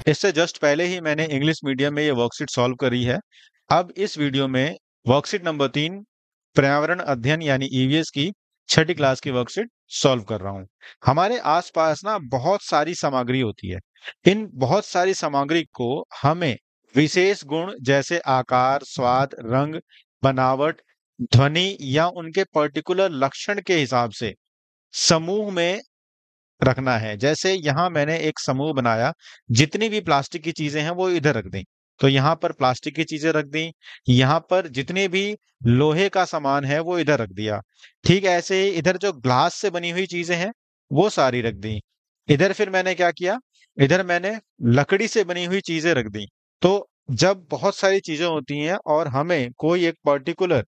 इससे जस्ट पहले ही मैंने इंग्लिश मीडियम में ये वर्कशीट सॉल्व करी है। अब इस वीडियो में वर्कशीट नंबर 3 पर्यावरण अध्ययन यानी ईवीएस की छठी क्लास की वर्कशीट सॉल्व कर रहा हूँ। हमारे आसपास ना बहुत सारी सामग्री होती है। इन बहुत सारी सामग्री को हमें विशेष गुण जैसे आकार, स्वाद, रंग, बनावट, ध्वनि या उनके पर्टिकुलर लक्षण के हिसाब से समूह में रखना है। जैसे यहाँ मैंने एक समूह बनाया, जितनी भी प्लास्टिक की चीजें हैं वो इधर रख दी। तो यहाँ पर प्लास्टिक की चीजें रख दी, यहाँ पर जितने भी लोहे का सामान है वो इधर रख दिया। ठीक ऐसे ही इधर जो ग्लास से बनी हुई चीजें हैं वो सारी रख दी। इधर फिर मैंने क्या किया, इधर मैंने लकड़ी से बनी हुई चीजें रख दी। तो जब बहुत सारी चीजें होती हैं और हमें कोई एक पर्टिकुलर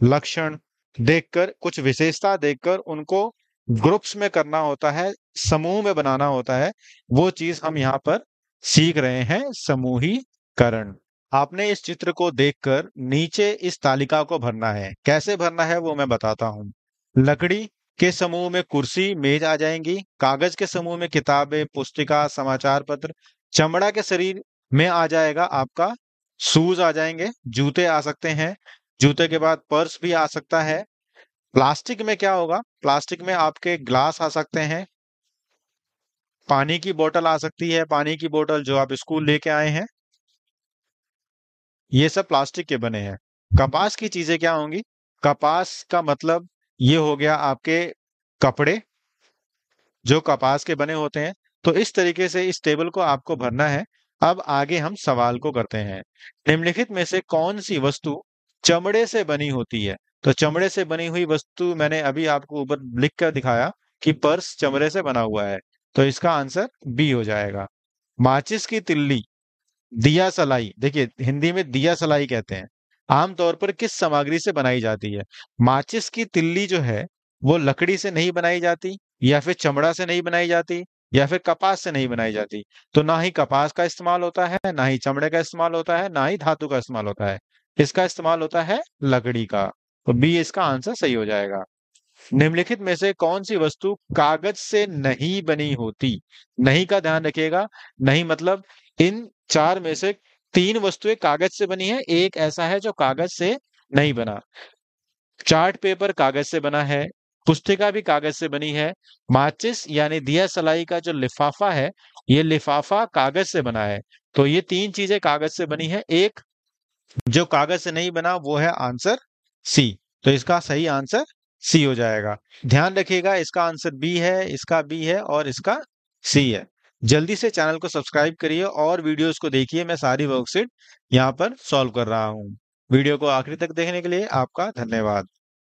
लक्षण देखकर, कुछ विशेषता देखकर उनको ग्रुप्स में करना होता है, समूह में बनाना होता है, वो चीज हम यहाँ पर सीख रहे हैं, समूहीकरण। आपने इस चित्र को देखकर नीचे इस तालिका को भरना है। कैसे भरना है वो मैं बताता हूँ। लकड़ी के समूह में कुर्सी, मेज आ जाएंगी। कागज के समूह में किताबें, पुस्तिका, समाचार पत्र। चमड़ा के शरीर में आ जाएगा आपका शूज आ जाएंगे, जूते आ सकते हैं। जूते के बाद पर्स भी आ सकता है। प्लास्टिक में क्या होगा, प्लास्टिक में आपके ग्लास आ सकते हैं, पानी की बोतल आ सकती है, पानी की बोतल जो आप स्कूल लेके आए हैं, ये सब प्लास्टिक के बने हैं। कपास की चीजें क्या होंगी, कपास का मतलब ये हो गया आपके कपड़े जो कपास के बने होते हैं। तो इस तरीके से इस टेबल को आपको भरना है। अब आगे हम सवाल को करते हैं। निम्नलिखित में से कौन सी वस्तु चमड़े से बनी होती है। तो चमड़े से बनी हुई वस्तु मैंने अभी आपको ऊपर लिख कर दिखाया कि पर्स चमड़े से बना हुआ है। तो इसका आंसर बी हो जाएगा। माचिस की तिल्ली, दिया सलाई, देखिए हिंदी में दिया सलाई कहते हैं, आमतौर पर किस सामग्री से बनाई जाती है। माचिस की तिल्ली जो है वो लकड़ी से नहीं बनाई जाती, या फिर चमड़ा से नहीं बनाई जाती, या फिर कपास से नहीं बनाई जाती। तो ना ही कपास का इस्तेमाल होता है, ना ही चमड़े का इस्तेमाल होता है, ना ही धातु का इस्तेमाल होता है। इसका इस्तेमाल होता है लकड़ी का। तो बी इसका आंसर सही हो जाएगा। निम्नलिखित में से कौन सी वस्तु कागज से नहीं बनी होती। नहीं का ध्यान रखिएगा। नहीं मतलब इन चार में से तीन वस्तुएं कागज से बनी है, एक ऐसा है जो कागज से नहीं बना। चार्ट पेपर कागज से बना है, पुस्तिका भी कागज से बनी है, माचिस यानी दिया सलाई का जो लिफाफा है, ये लिफाफा कागज से बना है। तो ये तीन चीजें कागज से बनी है, एक जो कागज से नहीं बना वो है आंसर सी। तो इसका सही आंसर सी हो जाएगा। ध्यान रखिएगा, इसका आंसर बी है, इसका बी है और इसका सी है। जल्दी से चैनल को सब्सक्राइब करिए और वीडियोस को देखिए। मैं सारी वर्कशीट यहाँ पर सॉल्व कर रहा हूँ। वीडियो को आखिरी तक देखने के लिए आपका धन्यवाद।